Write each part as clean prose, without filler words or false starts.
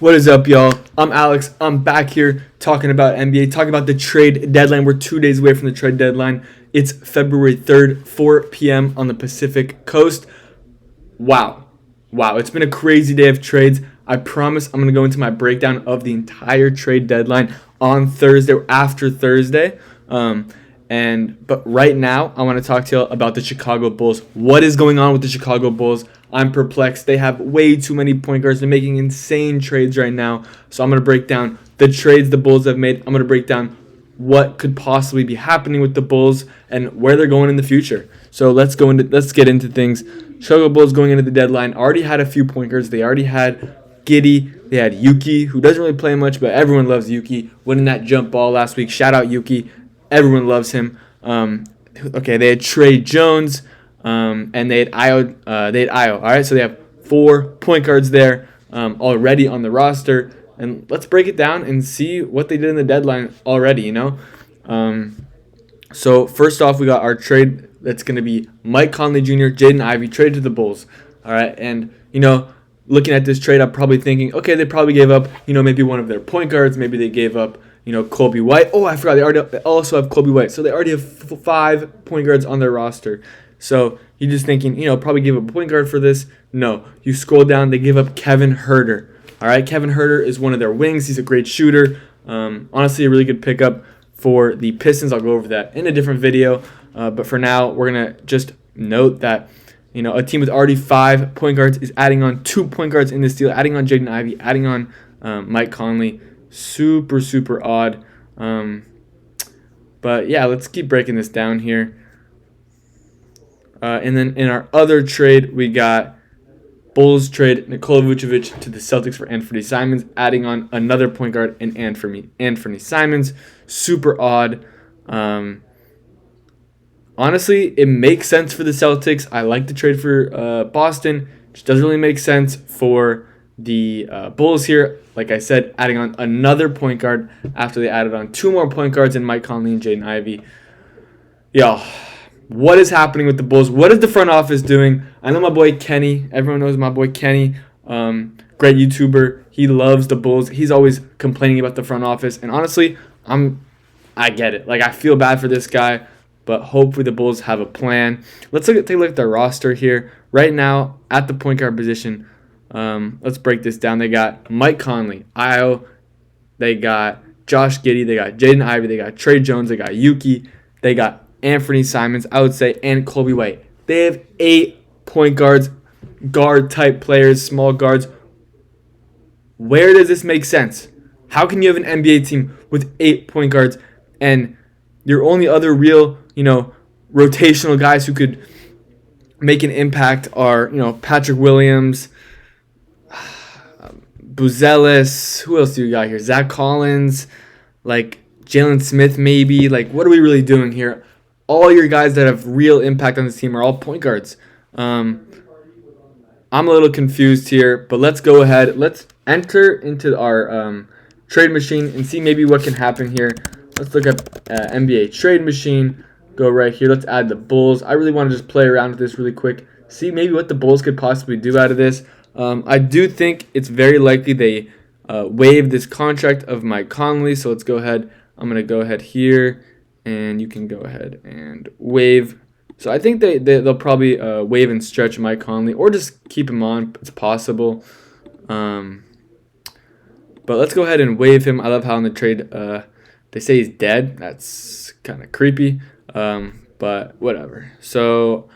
What is up, y'all? I'm Alex. I'm back here talking about NBA, talking about the trade deadline. We're 2 days away from the trade deadline. It's February 3rd, 4 p.m. on the Pacific Coast. Wow. It's been a crazy day of trades. I promise I'm going to go into my breakdown of the entire trade deadline on Thursday or after Thursday. But right now, I want to talk to you about the Chicago Bulls. What is going on with the Chicago Bulls? I'm perplexed. They have way too many point guards. They're making insane trades right now. So I'm going to break down the trades the Bulls have made. I'm going to break down what could possibly be happening with the Bulls and where they're going in the future. So let's get into things. Chicago Bulls going into the deadline already had a few point guards. They already had Giddey. They had Yuki, who doesn't really play much, but everyone loves Yuki. Winning that jump ball last week. Shout out Yuki. Everyone loves him. They had Trey Jones. And they had Io. All right, so they have 4 point guards there already on the roster. And let's break it down and see what they did in the deadline already. So first off, we got our trade that's going to be Mike Conley Jr., Jaden Ivey traded to the Bulls. All right, and looking at this trade, I'm probably thinking, okay, they probably gave up maybe one of their point guards. Maybe they gave up Kobe White. Oh, I forgot they also have Kobe White. So they already have 5 point guards on their roster. So you're just thinking, probably give up a point guard for this. No, you scroll down, they give up Kevin Huerter. All right, Kevin Huerter is one of their wings. He's a great shooter. Honestly, a really good pickup for the Pistons. I'll go over that in a different video. But for now, we're going to just note that, a team with already 5 point guards is adding on 2 point guards in this deal, adding on Jaden Ivey, adding on Mike Conley. Super, super odd. But yeah, let's keep breaking this down here. And then in our other trade, we got Bulls trade Nikola Vucevic to the Celtics for Anthony Simons, adding on another point guard in Anthony Simons. Super odd. Honestly, it makes sense for the Celtics. I like the trade for Boston. Just doesn't really make sense for the Bulls here. Like I said, adding on another point guard after they added on 2 more point guards in Mike Conley and Jaden Ivey. What is happening with the Bulls? What is the front office doing? I know my boy Kenny. Everyone knows my boy Kenny. Great YouTuber. He loves the Bulls. He's always complaining about the front office. And honestly, I get it. I feel bad for this guy, but hopefully the Bulls have a plan. Take a look at their roster here. Right now, at the point guard position, let's break this down. They got Mike Conley, Io. They got Josh Giddey. They got Jaden Ivey. They got Trey Jones. They got Yuki. They got Anthony Simons, I would say, and Kobe White. They have 8 point guards, guard-type players, small guards. Where does this make sense? How can you have an NBA team with 8 point guards and your only other real, rotational guys who could make an impact are, Patrick Williams, Buzelis, who else do you got here? Zach Collins, Jalen Smith maybe. What are we really doing here? All your guys that have real impact on this team are all point guards. I'm a little confused here, but let's go ahead. Let's enter into our trade machine and see maybe what can happen here. Let's look up NBA trade machine. Go right here. Let's add the Bulls. I really want to just play around with this really quick. See maybe what the Bulls could possibly do out of this. I do think it's very likely they waive this contract of Mike Conley. So let's go ahead. I'm going to go ahead here. And you can go ahead and waive. So I think they'll probably waive and stretch Mike Conley or just keep him on. It's possible. But let's go ahead and waive him. I love how in the trade they say he's dead. That's kind of creepy. But whatever. So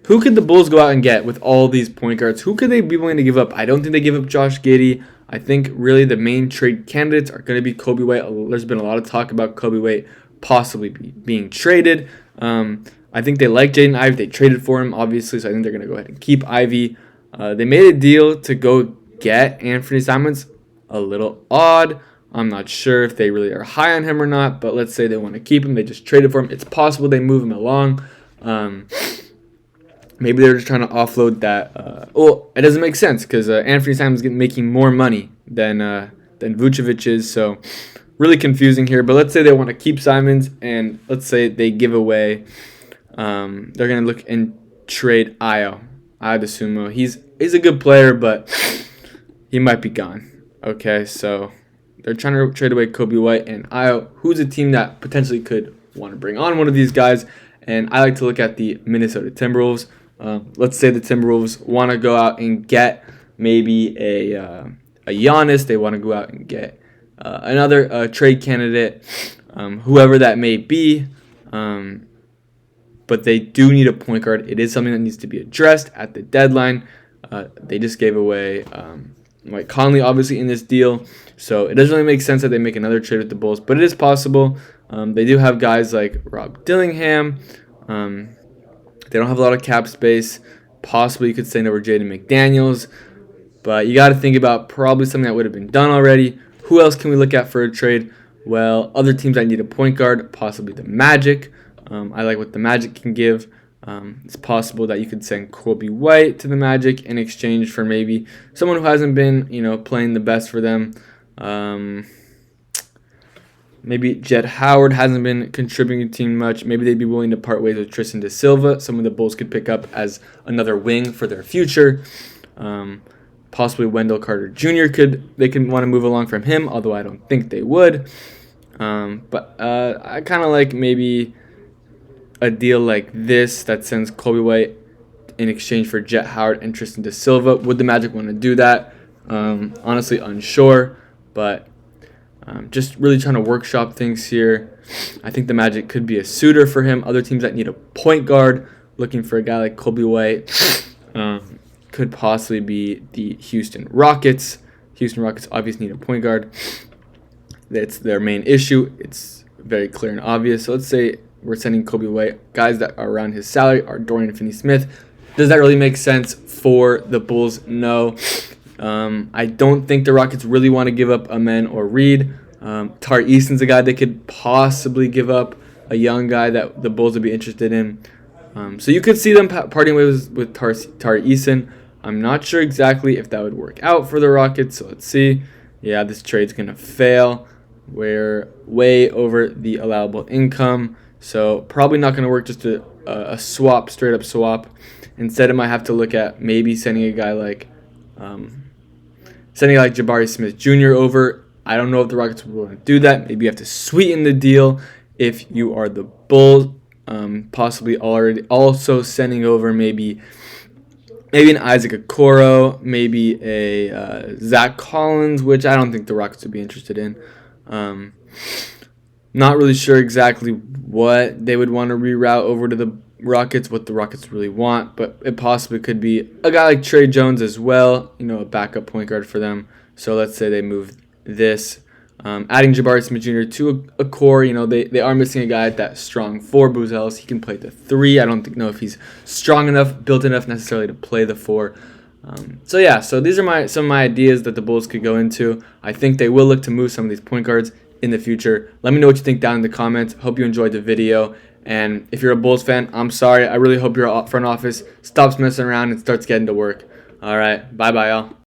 who could the Bulls go out and get with all these point guards? Who could they be willing to give up? I don't think they give up Josh Giddey. I think really the main trade candidates are going to be Kobe White. There's been a lot of talk about Kobe White possibly being traded. I think they like Jaden Ivey. They traded for him, obviously, so I think they're going to go ahead and keep Ivy. They made a deal to go get Anthony Simons. A little odd. I'm not sure if they really are high on him or not, but let's say they want to keep him. They just traded for him. It's possible they move him along. Maybe they're just trying to offload that. It doesn't make sense because Anthony Simons is making more money than Vucevic is, so really confusing here. But let's say they want to keep Simons, and let's say they give away. They're going to look and trade Io DeSumo. He's a good player, but he might be gone. Okay, so they're trying to trade away Kobe White and Ayo. Who's a team that potentially could want to bring on one of these guys? And I like to look at the Minnesota Timberwolves. Let's say the Timberwolves want to go out and get maybe a Giannis. They want to go out and get another trade candidate, whoever that may be. But they do need a point guard. It is something that needs to be addressed at the deadline. They just gave away Mike Conley, obviously, in this deal. So it doesn't really make sense that they make another trade with the Bulls, but it is possible. They do have guys like Rob Dillingham. They don't have a lot of cap space. Possibly you could send over Jaden McDaniels. But you got to think about probably something that would have been done already. Who else can we look at for a trade? Well, other teams that need a point guard, possibly the Magic. I like what the Magic can give. It's possible that you could send Kobe White to the Magic in exchange for maybe someone who hasn't been, playing the best for them. Maybe Jett Howard hasn't been contributing to the team much. Maybe they'd be willing to part ways with Tristan da Silva, someone the Bulls could pick up as another wing for their future. Possibly Wendell Carter Jr. They can want to move along from him, although I don't think they would. But I kind of like maybe a deal like this that sends Kobe White in exchange for Jett Howard and Tristan da Silva. Would the Magic want to do that? Honestly, unsure, but just really trying to workshop things here. I think the Magic could be a suitor for him. Other teams that need a point guard, looking for a guy like Kobe White, could possibly be the Houston Rockets. Houston Rockets obviously need a point guard. That's their main issue. It's very clear and obvious. So let's say we're sending Kobe White. Guys that are around his salary are Dorian Finney-Smith. Does that really make sense for the Bulls? No. I don't think the Rockets really want to give up Amen or Reed. Tari Eason's a guy they could possibly give up, a young guy that the Bulls would be interested in. So you could see them parting ways with Tari Eason. I'm not sure exactly if that would work out for the Rockets, so let's see. Yeah, this trade's going to fail. We're way over the allowable income, so probably not going to work, just a swap, straight up swap. Instead, I might have to look at maybe sending a guy like Jabari Smith Jr. over. I don't know if the Rockets will want to do that. Maybe you have to sweeten the deal if you are the Bulls. Possibly already also sending over maybe an Isaac Okoro, maybe a Zach Collins, which I don't think the Rockets would be interested in. Not really sure exactly what they would want to reroute over to the Rockets, what the Rockets really want, but it possibly could be a guy like Trey Jones as well, a backup point guard for them. So let's say they move this. Adding Jabari Smith Jr. to a core, they are missing a guy at that strong 4. Booz Ellis, he can play the 3. I don't know if he's strong enough, built enough necessarily to play the 4. So these are some of my ideas that the Bulls could go into. I think they will look to move some of these point guards in the future. Let me know what you think down in the comments. Hope you enjoyed the video. And if you're a Bulls fan, I'm sorry. I really hope your front office stops messing around and starts getting to work. All right. Bye-bye, y'all.